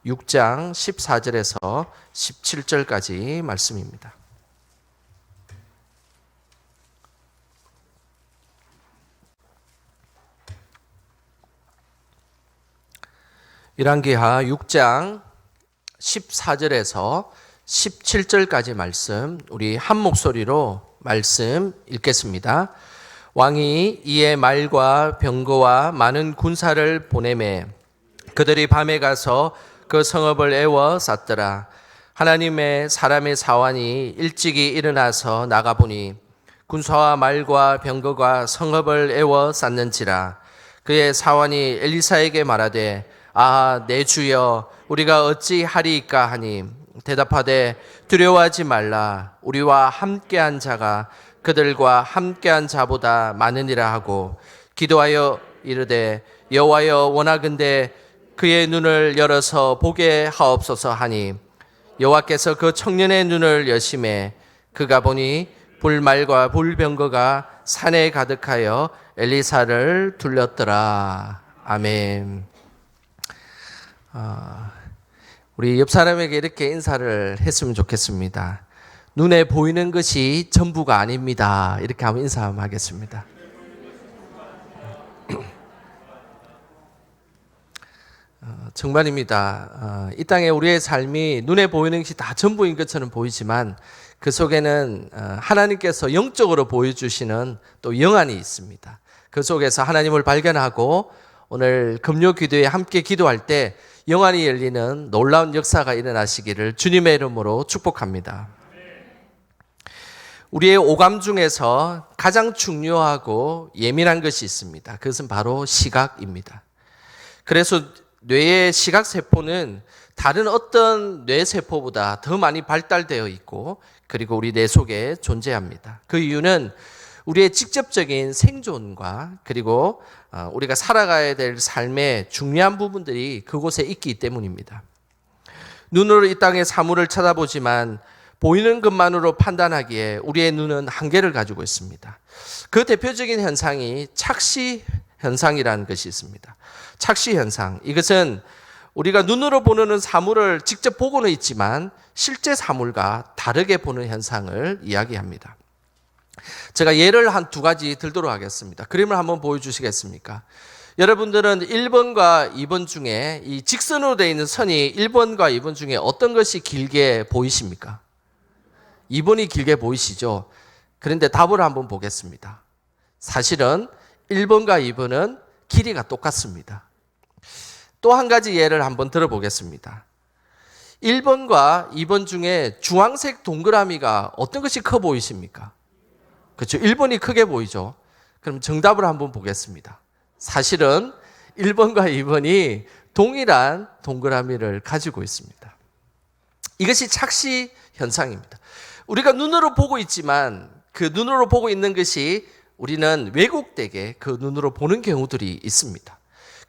6장 14절에서 17절까지 말씀입니다. 열왕기하 6장 14절에서 17절까지 말씀, 우리 한 목소리로 말씀 읽겠습니다. 왕이 이에 말과 병거와 많은 군사를 보내매 그들이 밤에 가서 그 성읍을 에워 쌌더라. 하나님의 사람의 사환이 일찍이 일어나서 나가보니 군사와 말과 병거가 성읍을 에워 쌌는지라. 그의 사환이 엘리사에게 말하되 내 주여 우리가 어찌하리이까 하니 대답하되 두려워하지 말라. 우리와 함께한 자가 그들과 함께한 자보다 많으니라 하고 기도하여 이르되 여호와여 원하건대 그의 눈을 열어서 보게 하옵소서 하니 여호와께서 그 청년의 눈을 여심해 그가 보니 불말과 불병거가 산에 가득하여 엘리사를 둘렀더라. 아멘. 우리 옆 사람에게 이렇게 인사를 했으면 좋겠습니다. 눈에 보이는 것이 전부가 아닙니다. 이렇게 한번 인사 한번 하겠습니다. 정말입니다. 이 땅에 우리의 삶이 눈에 보이는 것이 다 전부인 것처럼 보이지만 그 속에는 하나님께서 영적으로 보여주시는 또 영안이 있습니다. 그 속에서 하나님을 발견하고 오늘 금요 기도에 함께 기도할 때 영안이 열리는 놀라운 역사가 일어나시기를 주님의 이름으로 축복합니다. 우리의 오감 중에서 가장 중요하고 예민한 것이 있습니다. 그것은 바로 시각입니다. 그래서 뇌의 시각세포는 다른 어떤 뇌세포보다 더 많이 발달되어 있고 그리고 우리 뇌 속에 존재합니다. 그 이유는 우리의 직접적인 생존과 그리고 우리가 살아가야 될 삶의 중요한 부분들이 그곳에 있기 때문입니다. 눈으로 이 땅의 사물을 쳐다보지만 보이는 것만으로 판단하기에 우리의 눈은 한계를 가지고 있습니다. 그 대표적인 현상이 착시 현상이라는 것이 있습니다. 착시 현상, 이것은 우리가 눈으로 보는 사물을 직접 보고는 있지만 실제 사물과 다르게 보는 현상을 이야기합니다. 제가 예를 한 두 가지 들도록 하겠습니다. 그림을 한번 보여주시겠습니까? 여러분들은 1번과 2번 중에 이 직선으로 되어 있는 선이 1번과 2번 중에 어떤 것이 길게 보이십니까? 2번이 길게 보이시죠? 그런데 답을 한번 보겠습니다. 사실은 1번과 2번은 길이가 똑같습니다. 또 한 가지 예를 한번 들어보겠습니다. 1번과 2번 중에 주황색 동그라미가 어떤 것이 커 보이십니까? 그렇죠. 1번이 크게 보이죠. 그럼 정답을 한번 보겠습니다. 사실은 1번과 2번이 동일한 동그라미를 가지고 있습니다. 이것이 착시 현상입니다. 우리가 눈으로 보고 있지만 그 눈으로 보고 있는 것이 우리는 왜곡되게 그 눈으로 보는 경우들이 있습니다.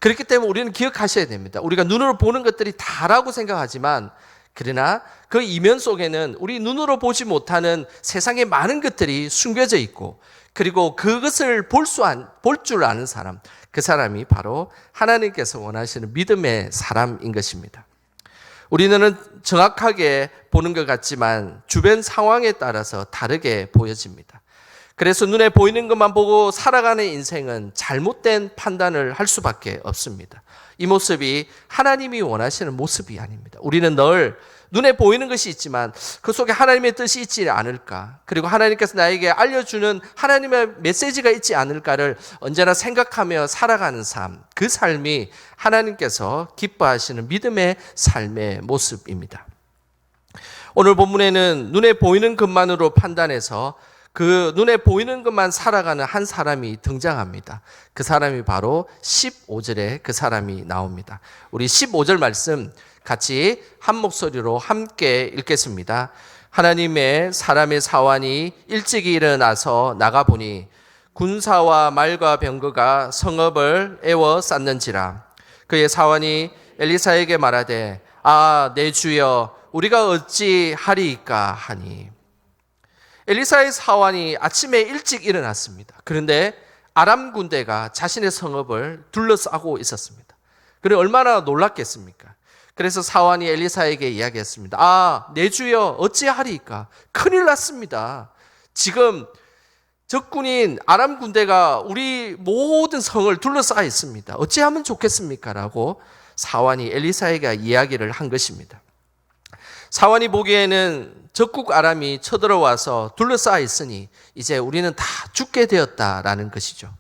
그렇기 때문에 우리는 기억하셔야 됩니다. 우리가 눈으로 보는 것들이 다라고 생각하지만 그러나 그 이면 속에는 우리 눈으로 보지 못하는 세상의 많은 것들이 숨겨져 있고 그리고 그것을 볼 줄 아는 사람, 그 사람이 바로 하나님께서 원하시는 믿음의 사람인 것입니다. 우리는 정확하게 보는 것 같지만 주변 상황에 따라서 다르게 보여집니다. 그래서 눈에 보이는 것만 보고 살아가는 인생은 잘못된 판단을 할 수밖에 없습니다. 이 모습이 하나님이 원하시는 모습이 아닙니다. 우리는 늘 눈에 보이는 것이 있지만 그 속에 하나님의 뜻이 있지 않을까, 그리고 하나님께서 나에게 알려주는 하나님의 메시지가 있지 않을까를 언제나 생각하며 살아가는 삶, 그 삶이 하나님께서 기뻐하시는 믿음의 삶의 모습입니다. 오늘 본문에는 눈에 보이는 것만으로 판단해서 그 눈에 보이는 것만 살아가는 한 사람이 등장합니다. 그 사람이 바로 15절에 그 사람이 나옵니다. 우리 15절 말씀 같이 한 목소리로 함께 읽겠습니다. 하나님의 사람의 사환이 일찍이 일어나서 나가보니 군사와 말과 병거가 성읍을 에워 쌌는지라. 그의 사환이 엘리사에게 말하되 내 주여 우리가 어찌 하리이까 하니. 엘리사의 사환이 아침에 일찍 일어났습니다. 그런데 아람 군대가 자신의 성읍을 둘러싸고 있었습니다. 그래 얼마나 놀랐겠습니까? 그래서 사환이 엘리사에게 이야기했습니다. 내 주여 어찌하리이까? 큰일 났습니다. 지금 적군인 아람 군대가 우리 모든 성을 둘러싸 있습니다. 어찌하면 좋겠습니까? 라고 사환이 엘리사에게 이야기를 한 것입니다. 사환이 보기에는 적국 아람이 쳐들어와서 둘러싸 있으니 이제 우리는 다 죽게 되었다라는 것이죠.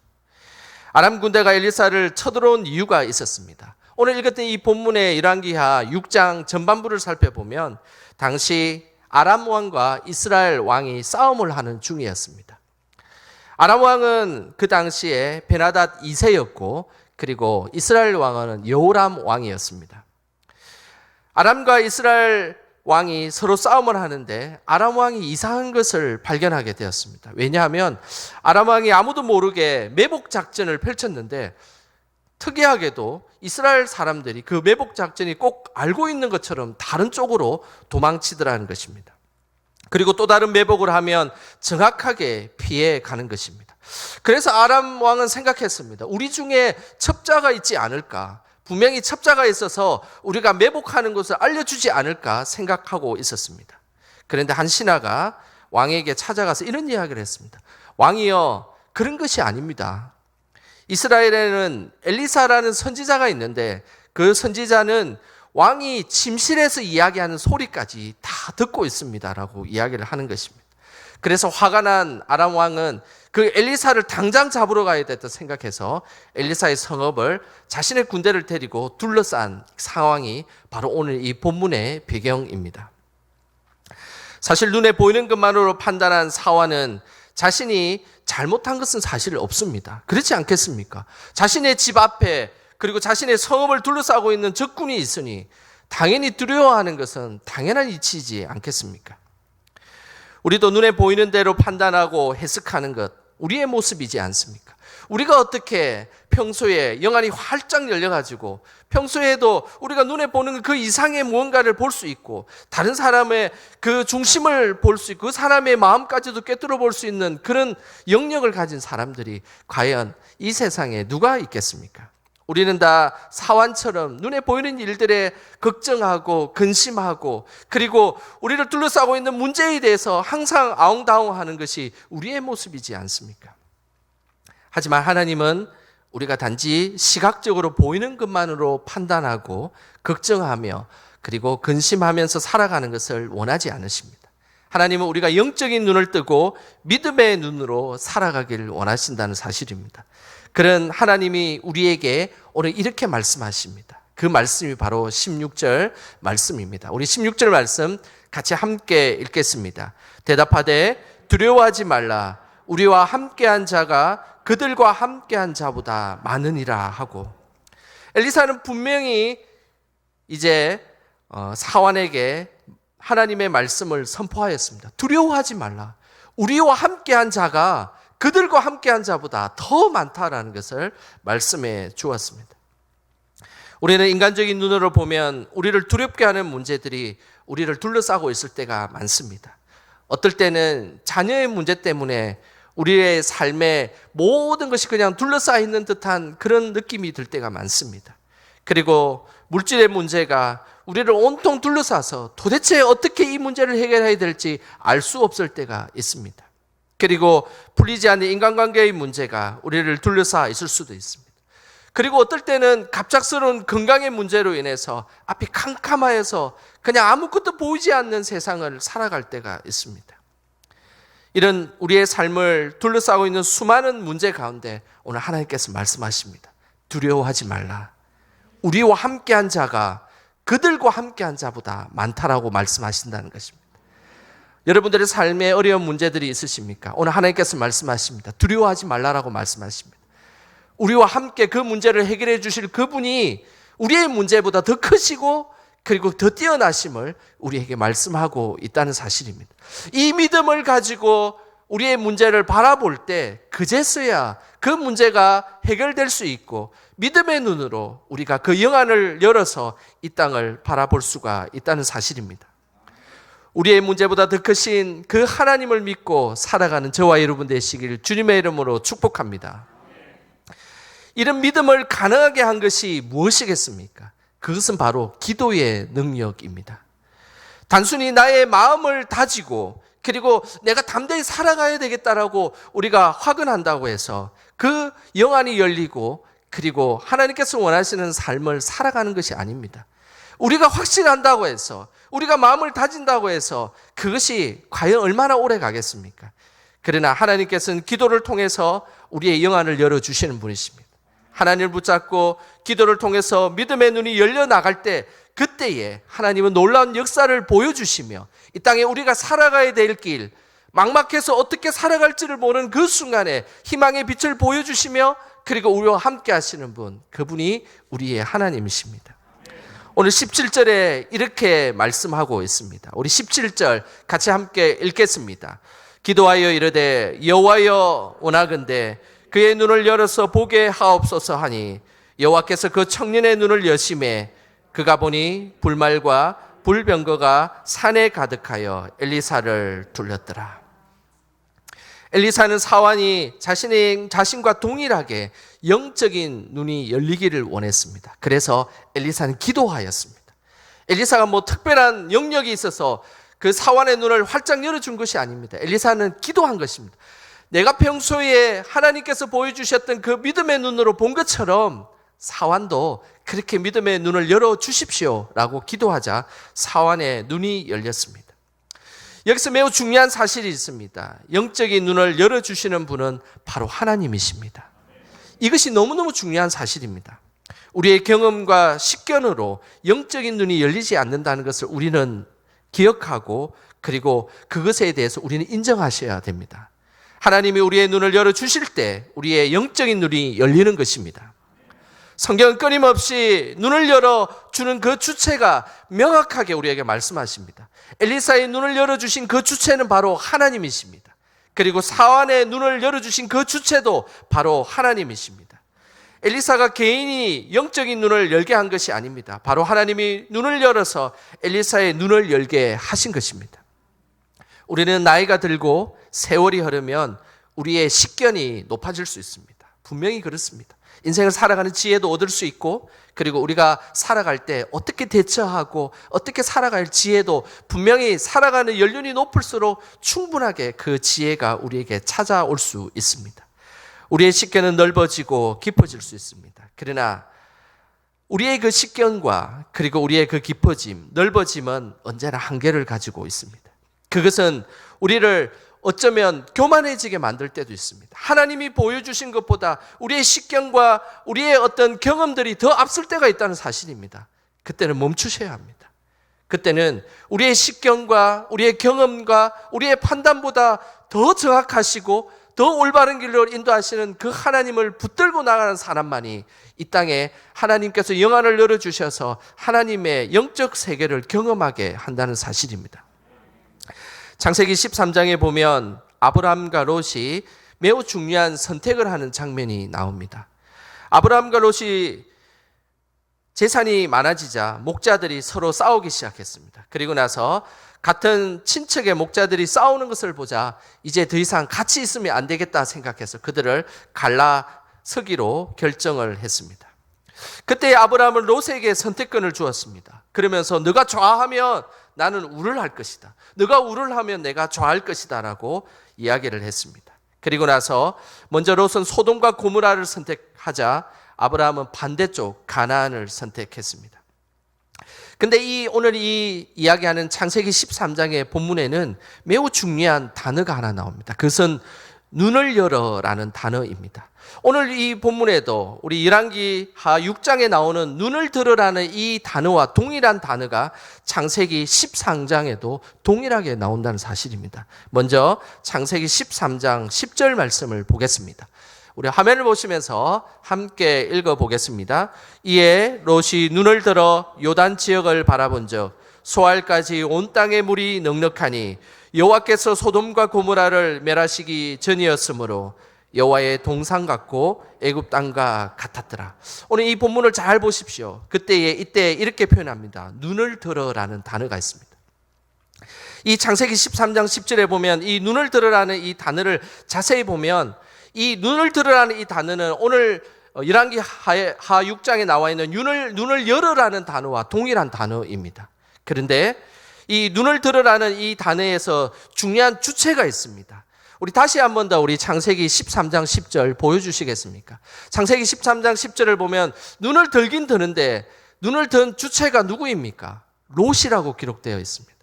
아람 군대가 엘리사를 쳐들어온 이유가 있었습니다. 오늘 읽었던 이 본문의 열왕기하 6장 전반부를 살펴보면 당시 아람 왕과 이스라엘 왕이 싸움을 하는 중이었습니다. 아람 왕은 그 당시에 베나닷 2세였고 그리고 이스라엘 왕은 여호람 왕이었습니다. 아람과 이스라엘 왕이 서로 싸움을 하는데 아람 왕이 이상한 것을 발견하게 되었습니다. 왜냐하면 아람 왕이 아무도 모르게 매복 작전을 펼쳤는데 특이하게도 이스라엘 사람들이 그 매복 작전이 꼭 알고 있는 것처럼 다른 쪽으로 도망치더라는 것입니다. 그리고 또 다른 매복을 하면 정확하게 피해 가는 것입니다. 그래서 아람 왕은 생각했습니다. 우리 중에 첩자가 있지 않을까? 분명히 첩자가 있어서 우리가 매복하는 것을 알려주지 않을까 생각하고 있었습니다. 그런데 한 신하가 왕에게 찾아가서 이런 이야기를 했습니다. 왕이여, 그런 것이 아닙니다. 이스라엘에는 엘리사라는 선지자가 있는데 그 선지자는 왕이 침실에서 이야기하는 소리까지 다 듣고 있습니다라고 이야기를 하는 것입니다. 그래서 화가 난 아람 왕은 그 엘리사를 당장 잡으러 가야 됐다 생각해서 엘리사의 성읍을 자신의 군대를 데리고 둘러싼 상황이 바로 오늘 이 본문의 배경입니다. 사실 눈에 보이는 것만으로 판단한 사환은 자신이 잘못한 것은 사실 없습니다. 그렇지 않겠습니까? 자신의 집 앞에 그리고 자신의 성읍을 둘러싸고 있는 적군이 있으니 당연히 두려워하는 것은 당연한 이치이지 않겠습니까? 우리도 눈에 보이는 대로 판단하고 해석하는 것, 우리의 모습이지 않습니까? 우리가 어떻게 평소에 영안이 활짝 열려가지고 평소에도 우리가 눈에 보는 그 이상의 무언가를 볼 수 있고 다른 사람의 그 중심을 볼 수 있고 그 사람의 마음까지도 꿰뚫어 볼 수 있는 그런 영역을 가진 사람들이 과연 이 세상에 누가 있겠습니까? 우리는 다 사환처럼 눈에 보이는 일들에 걱정하고 근심하고 그리고 우리를 둘러싸고 있는 문제에 대해서 항상 아웅다웅하는 것이 우리의 모습이지 않습니까? 하지만 하나님은 우리가 단지 시각적으로 보이는 것만으로 판단하고 걱정하며 그리고 근심하면서 살아가는 것을 원하지 않으십니다. 하나님은 우리가 영적인 눈을 뜨고 믿음의 눈으로 살아가기를 원하신다는 사실입니다. 그런 하나님이 우리에게 오늘 이렇게 말씀하십니다. 그 말씀이 바로 16절 말씀입니다. 우리 16절 말씀 같이 함께 읽겠습니다. 대답하되 두려워하지 말라. 우리와 함께한 자가 그들과 함께한 자보다 많으니라 하고, 엘리사는 분명히 이제 사환에게 하나님의 말씀을 선포하였습니다. 두려워하지 말라. 우리와 함께한 자가 그들과 함께한 자보다 더 많다라는 것을 말씀해 주었습니다. 우리는 인간적인 눈으로 보면 우리를 두렵게 하는 문제들이 우리를 둘러싸고 있을 때가 많습니다. 어떨 때는 자녀의 문제 때문에 우리의 삶에 모든 것이 그냥 둘러싸여 있는 듯한 그런 느낌이 들 때가 많습니다. 그리고 물질의 문제가 우리를 온통 둘러싸서 도대체 어떻게 이 문제를 해결해야 될지 알 수 없을 때가 있습니다. 그리고 풀리지 않는 인간관계의 문제가 우리를 둘러싸여 있을 수도 있습니다. 그리고 어떨 때는 갑작스러운 건강의 문제로 인해서 앞이 캄캄하여서 그냥 아무것도 보이지 않는 세상을 살아갈 때가 있습니다. 이런 우리의 삶을 둘러싸고 있는 수많은 문제 가운데 오늘 하나님께서 말씀하십니다. 두려워하지 말라. 우리와 함께한 자가 그들과 함께한 자보다 많다라고 말씀하신다는 것입니다. 여러분들의 삶에 어려운 문제들이 있으십니까? 오늘 하나님께서 말씀하십니다. 두려워하지 말라라고 말씀하십니다. 우리와 함께 그 문제를 해결해 주실 그분이 우리의 문제보다 더 크시고 그리고 더 뛰어나심을 우리에게 말씀하고 있다는 사실입니다. 이 믿음을 가지고 우리의 문제를 바라볼 때 그제서야 그 문제가 해결될 수 있고 믿음의 눈으로 우리가 그 영안을 열어서 이 땅을 바라볼 수가 있다는 사실입니다. 우리의 문제보다 더 크신 그 하나님을 믿고 살아가는 저와 여러분 되시길 주님의 이름으로 축복합니다. 이런 믿음을 가능하게 한 것이 무엇이겠습니까? 그것은 바로 기도의 능력입니다. 단순히 나의 마음을 다지고 그리고 내가 담대히 살아가야 되겠다라고 우리가 확언한다고 해서 그 영안이 열리고 그리고 하나님께서 원하시는 삶을 살아가는 것이 아닙니다. 우리가 확신한다고 해서 우리가 마음을 다진다고 해서 그것이 과연 얼마나 오래 가겠습니까? 그러나 하나님께서는 기도를 통해서 우리의 영안을 열어주시는 분이십니다. 하나님을 붙잡고 기도를 통해서 믿음의 눈이 열려나갈 때 그때에 하나님은 놀라운 역사를 보여주시며 이 땅에 우리가 살아가야 될 길, 막막해서 어떻게 살아갈지를 모르는 그 순간에 희망의 빛을 보여주시며 그리고 우리와 함께 하시는 분, 그분이 우리의 하나님이십니다. 오늘 17절에 이렇게 말씀하고 있습니다. 우리 17절 같이 함께 읽겠습니다. 기도하여 이르되 여호와여 원하건대 그의 눈을 열어서 보게 하옵소서 하니 여호와께서 그 청년의 눈을 여심해 그가 보니 불말과 불병거가 산에 가득하여 엘리사를 둘렀더라. 엘리사는 사환이 자신과 동일하게 영적인 눈이 열리기를 원했습니다. 그래서 엘리사는 기도하였습니다. 엘리사가 특별한 영역이 있어서 그 사환의 눈을 활짝 열어준 것이 아닙니다. 엘리사는 기도한 것입니다. 내가 평소에 하나님께서 보여주셨던 그 믿음의 눈으로 본 것처럼 사환도 그렇게 믿음의 눈을 열어주십시오 라고 기도하자 사환의 눈이 열렸습니다. 여기서 매우 중요한 사실이 있습니다. 영적인 눈을 열어주시는 분은 바로 하나님이십니다. 이것이 너무너무 중요한 사실입니다. 우리의 경험과 식견으로 영적인 눈이 열리지 않는다는 것을 우리는 기억하고 그리고 그것에 대해서 우리는 인정하셔야 됩니다. 하나님이 우리의 눈을 열어주실 때 우리의 영적인 눈이 열리는 것입니다. 성경은 끊임없이 눈을 열어주는 그 주체가 명확하게 우리에게 말씀하십니다. 엘리사의 눈을 열어주신 그 주체는 바로 하나님이십니다. 그리고 사환의 눈을 열어주신 그 주체도 바로 하나님이십니다. 엘리사가 개인이 영적인 눈을 열게 한 것이 아닙니다. 바로 하나님이 눈을 열어서 엘리사의 눈을 열게 하신 것입니다. 우리는 나이가 들고 세월이 흐르면 우리의 식견이 높아질 수 있습니다. 분명히 그렇습니다. 인생을 살아가는 지혜도 얻을 수 있고 그리고 우리가 살아갈 때 어떻게 대처하고 어떻게 살아갈 지혜도 분명히 살아가는 연륜이 높을수록 충분하게 그 지혜가 우리에게 찾아올 수 있습니다. 우리의 식견은 넓어지고 깊어질 수 있습니다. 그러나 우리의 그 식견과 그리고 우리의 그 깊어짐, 넓어짐은 언제나 한계를 가지고 있습니다. 그것은 우리를 어쩌면 교만해지게 만들 때도 있습니다. 하나님이 보여주신 것보다 우리의 식견과 우리의 어떤 경험들이 더 앞설 때가 있다는 사실입니다. 그때는 멈추셔야 합니다. 그때는 우리의 식견과 우리의 경험과 우리의 판단보다 더 정확하시고 더 올바른 길로 인도하시는 그 하나님을 붙들고 나가는 사람만이 이 땅에 하나님께서 영안을 열어주셔서 하나님의 영적 세계를 경험하게 한다는 사실입니다. 창세기 13장에 보면 아브라함과 롯이 매우 중요한 선택을 하는 장면이 나옵니다. 아브라함과 롯이 재산이 많아지자 목자들이 서로 싸우기 시작했습니다. 그리고 나서 같은 친척의 목자들이 싸우는 것을 보자 이제 더 이상 같이 있으면 안 되겠다 생각해서 그들을 갈라서기로 결정을 했습니다. 그때 아브라함은 롯에게 선택권을 주었습니다. 그러면서 너가 좌하면 나는 우를 할 것이다. 너가 우를 하면 내가 좌할 것이다 라고 이야기를 했습니다. 그리고 나서 먼저 롯은 소돔과 고모라를 선택하자 아브라함은 반대쪽 가나안을 선택했습니다. 근데 오늘 이 이야기하는 창세기 13장의 본문에는 매우 중요한 단어가 하나 나옵니다. 그것은 눈을 열어라는 단어입니다. 오늘 이 본문에도 우리 열왕기하 6장에 나오는 눈을 들으라는 이 단어와 동일한 단어가 창세기 13장에도 동일하게 나온다는 사실입니다. 먼저 창세기 13장 10절 말씀을 보겠습니다. 우리 화면을 보시면서 함께 읽어보겠습니다. 이에 롯이 눈을 들어 요단 지역을 바라본즉 소알까지 온 땅의 물이 넉넉하니 여호와께서 소돔과 고모라를 멸하시기 전이었으므로 여호와의 동상 같고 애굽 땅과 같았더라. 오늘 이 본문을 잘 보십시오. 이때 이렇게 표현합니다. 눈을 들어라는 단어가 있습니다. 이 창세기 13장 10절에 보면 이 눈을 들으라는 이 단어를 자세히 보면 이 눈을 들으라는 이 단어는 오늘 열왕기 하 6장에 나와 있는 눈을 열으라는 단어와 동일한 단어입니다. 그런데 이 눈을 들으라는 이 단어에서 중요한 주체가 있습니다. 우리 다시 한 번 더 우리 창세기 13장 10절 보여주시겠습니까? 창세기 13장 10절을 보면 눈을 들긴 드는데 눈을 든 주체가 누구입니까? 롯이라고 기록되어 있습니다.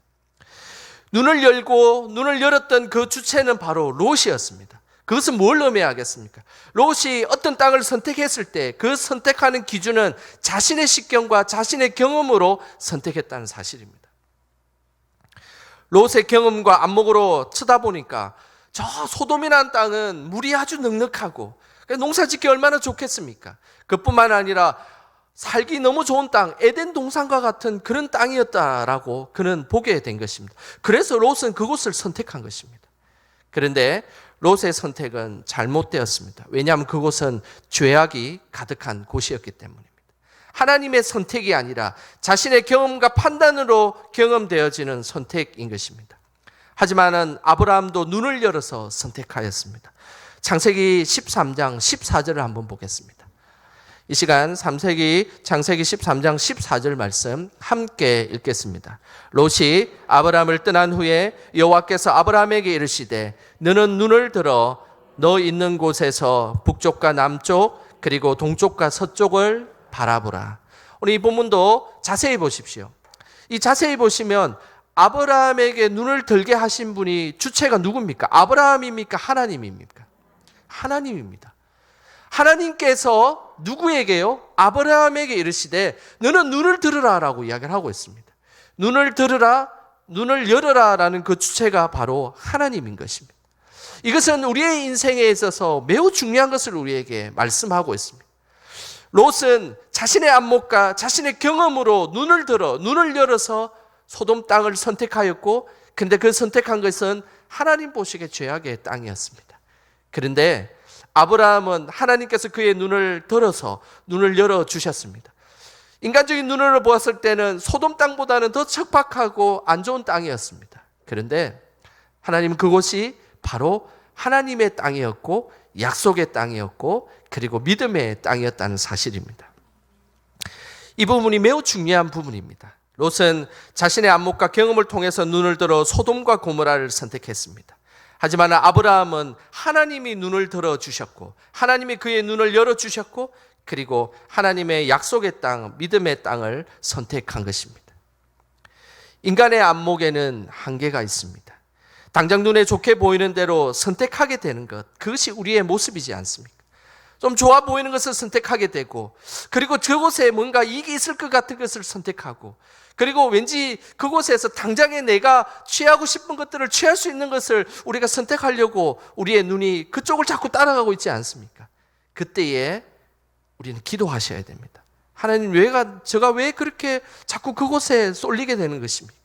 눈을 열고 눈을 열었던 그 주체는 바로 롯이었습니다. 그것은 뭘 의미하겠습니까? 롯이 어떤 땅을 선택했을 때 그 선택하는 기준은 자신의 식견과 자신의 경험으로 선택했다는 사실입니다. 롯의 경험과 안목으로 쳐다보니까 저 소돔이라는 땅은 물이 아주 넉넉하고 농사 짓기 얼마나 좋겠습니까? 그뿐만 아니라 살기 너무 좋은 땅, 에덴 동산과 같은 그런 땅이었다라고 그는 보게 된 것입니다. 그래서 롯은 그곳을 선택한 것입니다. 그런데 롯의 선택은 잘못되었습니다. 왜냐하면 그곳은 죄악이 가득한 곳이었기 때문입니다. 하나님의 선택이 아니라 자신의 경험과 판단으로 경험되어지는 선택인 것입니다. 하지만 아브라함도 눈을 열어서 선택하였습니다. 창세기 13장 14절을 한번 보겠습니다. 이 시간 창세기 13장 14절 말씀 함께 읽겠습니다. 롯이 아브라함을 떠난 후에 여호와께서 아브라함에게 이르시되 너는 눈을 들어 너 있는 곳에서 북쪽과 남쪽 그리고 동쪽과 서쪽을 바라보라. 오늘 이 본문도 자세히 보십시오. 이 자세히 보시면 아브라함에게 눈을 들게 하신 분이 주체가 누굽니까? 아브라함입니까? 하나님입니까? 하나님입니다. 하나님께서 누구에게요? 아브라함에게 이르시되 너는 눈을 들으라 라고 이야기를 하고 있습니다. 눈을 들으라, 눈을 열어라 라는 그 주체가 바로 하나님인 것입니다. 이것은 우리의 인생에 있어서 매우 중요한 것을 우리에게 말씀하고 있습니다. 롯은 자신의 안목과 자신의 경험으로 눈을 들어 눈을 열어서 소돔 땅을 선택하였고, 근데 그 선택한 것은 하나님 보시기에 죄악의 땅이었습니다. 그런데 아브라함은 하나님께서 그의 눈을 들어서 눈을 열어주셨습니다. 인간적인 눈으로 보았을 때는 소돔 땅보다는 더 척박하고 안 좋은 땅이었습니다. 그런데 하나님은 그곳이 바로 하나님의 땅이었고 약속의 땅이었고 그리고 믿음의 땅이었다는 사실입니다. 이 부분이 매우 중요한 부분입니다. 롯은 자신의 안목과 경험을 통해서 눈을 들어 소돔과 고모라를 선택했습니다. 하지만 아브라함은 하나님이 눈을 들어주셨고 하나님이 그의 눈을 열어주셨고 그리고 하나님의 약속의 땅, 믿음의 땅을 선택한 것입니다. 인간의 안목에는 한계가 있습니다. 당장 눈에 좋게 보이는 대로 선택하게 되는 것, 그것이 우리의 모습이지 않습니까? 좀 좋아 보이는 것을 선택하게 되고 그리고 그곳에 뭔가 이익이 있을 것 같은 것을 선택하고 그리고 왠지 그곳에서 당장에 내가 취하고 싶은 것들을 취할 수 있는 것을 우리가 선택하려고 우리의 눈이 그쪽을 자꾸 따라가고 있지 않습니까? 그때에 우리는 기도하셔야 됩니다. 하나님, 제가 왜 그렇게 자꾸 그곳에 쏠리게 되는 것입니까?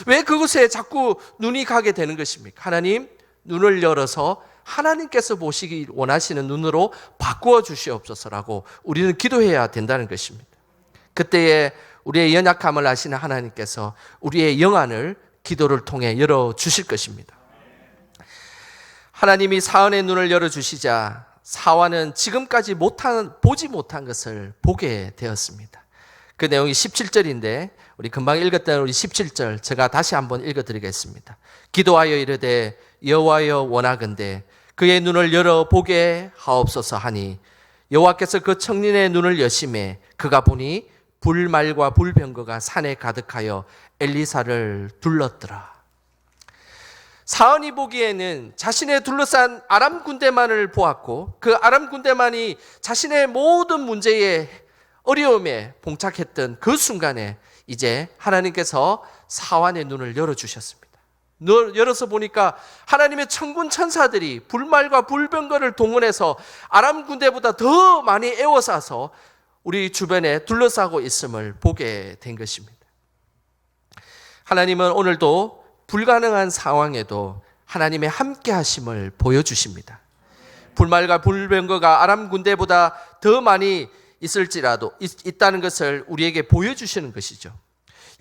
왜 그곳에 자꾸 눈이 가게 되는 것입니까? 하나님, 눈을 열어서 하나님께서 보시기 원하시는 눈으로 바꾸어 주시옵소서라고 우리는 기도해야 된다는 것입니다. 그때에 우리의 연약함을 아시는 하나님께서 우리의 영안을 기도를 통해 열어주실 것입니다. 하나님이 사안의 눈을 열어주시자 사완은 지금까지 보지 못한 것을 보게 되었습니다. 그 내용이 17절인데 우리 금방 읽었던 우리 17절 제가 다시 한번 읽어드리겠습니다. 기도하여 이르되 여호와여 원하건대 그의 눈을 열어보게 하옵소서 하니 여호와께서 그 청년의 눈을 여심해 그가 보니 불말과 불병거가 산에 가득하여 엘리사를 둘렀더라. 사언이 보기에는 자신의 둘러싼 아람 군대만을 보았고 그 아람 군대만이 자신의 모든 문제에 어려움에 봉착했던 그 순간에 이제 하나님께서 사완의 눈을 열어주셨습니다. 열어서 보니까 하나님의 천군 천사들이 불말과 불병거를 동원해서 아람 군대보다 더 많이 에워싸서 우리 주변에 둘러싸고 있음을 보게 된 것입니다. 하나님은 오늘도 불가능한 상황에도 하나님의 함께 하심을 보여주십니다. 불말과 불병거가 아람 군대보다 더 많이 있을지라도 있다는 것을 우리에게 보여주시는 것이죠.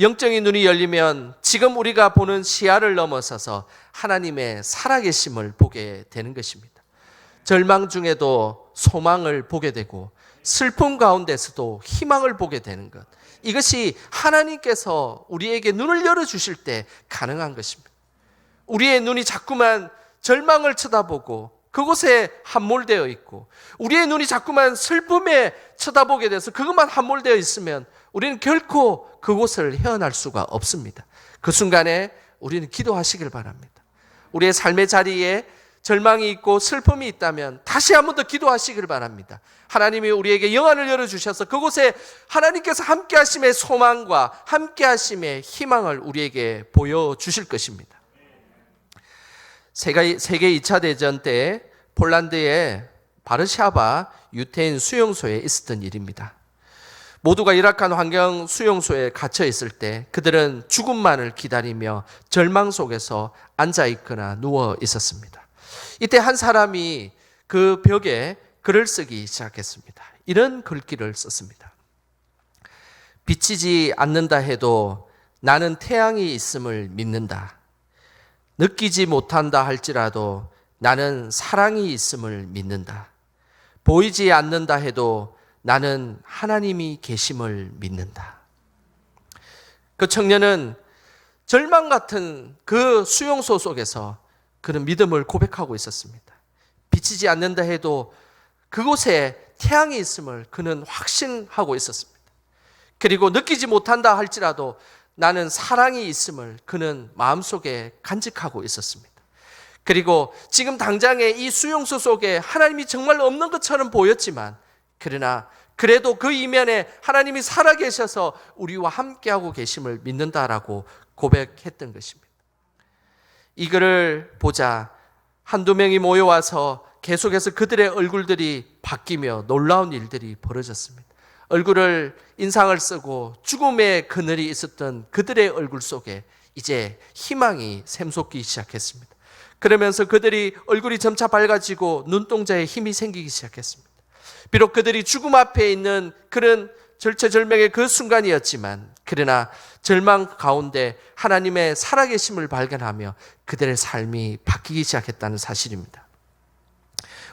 영적인 눈이 열리면 지금 우리가 보는 시야를 넘어서서 하나님의 살아계심을 보게 되는 것입니다. 절망 중에도 소망을 보게 되고 슬픔 가운데서도 희망을 보게 되는 것. 이것이 하나님께서 우리에게 눈을 열어주실 때 가능한 것입니다. 우리의 눈이 자꾸만 절망을 쳐다보고 그곳에 함몰되어 있고, 우리의 눈이 자꾸만 슬픔에 쳐다보게 돼서 그것만 함몰되어 있으면 우리는 결코 그곳을 헤어날 수가 없습니다. 그 순간에 우리는 기도하시길 바랍니다. 우리의 삶의 자리에 절망이 있고 슬픔이 있다면 다시 한 번 더 기도하시길 바랍니다. 하나님이 우리에게 영안을 열어주셔서 그곳에 하나님께서 함께하심의 소망과 함께하심의 희망을 우리에게 보여주실 것입니다. 세계 2차 대전 때 폴란드의 바르샤바 유태인 수용소에 있었던 일입니다. 모두가 열악한 환경 수용소에 갇혀 있을 때 그들은 죽음만을 기다리며 절망 속에서 앉아 있거나 누워 있었습니다. 이때 한 사람이 그 벽에 글을 쓰기 시작했습니다. 이런 글귀를 썼습니다. 비치지 않는다 해도 나는 태양이 있음을 믿는다. 느끼지 못한다 할지라도 나는 사랑이 있음을 믿는다. 보이지 않는다 해도 나는 하나님이 계심을 믿는다. 그 청년은 절망 같은 그 수용소 속에서 그는 믿음을 고백하고 있었습니다. 비치지 않는다 해도 그곳에 태양이 있음을 그는 확신하고 있었습니다. 그리고 느끼지 못한다 할지라도 나는 사랑이 있음을 그는 마음속에 간직하고 있었습니다. 그리고 지금 당장에 이 수용소 속에 하나님이 정말 없는 것처럼 보였지만, 그러나 그래도 그 이면에 하나님이 살아계셔서 우리와 함께하고 계심을 믿는다라고 고백했던 것입니다. 이 글을 보자 한두 명이 모여와서 계속해서 그들의 얼굴들이 바뀌며 놀라운 일들이 벌어졌습니다. 얼굴을 인상을 쓰고 죽음의 그늘이 있었던 그들의 얼굴 속에 이제 희망이 샘솟기 시작했습니다. 그러면서 그들이 얼굴이 점차 밝아지고 눈동자에 힘이 생기기 시작했습니다. 비록 그들이 죽음 앞에 있는 그런 절체절명의 그 순간이었지만, 그러나 절망 가운데 하나님의 살아계심을 발견하며 그들의 삶이 바뀌기 시작했다는 사실입니다.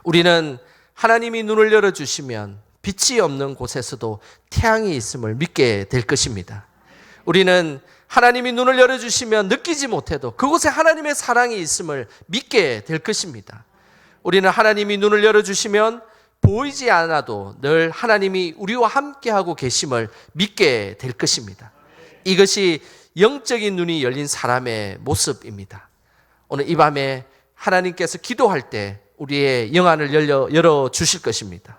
우리는 하나님이 눈을 열어주시면 빛이 없는 곳에서도 태양이 있음을 믿게 될 것입니다. 우리는 하나님이 눈을 열어주시면 느끼지 못해도 그곳에 하나님의 사랑이 있음을 믿게 될 것입니다. 우리는 하나님이 눈을 열어주시면 보이지 않아도 늘 하나님이 우리와 함께하고 계심을 믿게 될 것입니다. 이것이 영적인 눈이 열린 사람의 모습입니다. 오늘 이 밤에 하나님께서 기도할 때 우리의 영안을 열어주실 것입니다.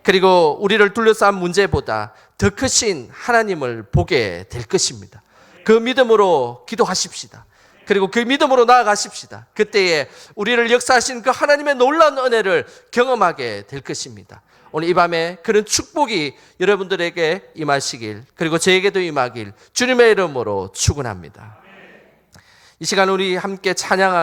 그리고 우리를 둘러싼 문제보다 더 크신 하나님을 보게 될 것입니다. 그 믿음으로 기도하십시다. 그리고 그 믿음으로 나아가십시다. 그때에 우리를 역사하신 그 하나님의 놀라운 은혜를 경험하게 될 것입니다. 오늘 이 밤에 그런 축복이 여러분들에게 임하시길, 그리고 저에게도 임하길 주님의 이름으로 축원합니다. 이 시간 우리 함께 찬양하는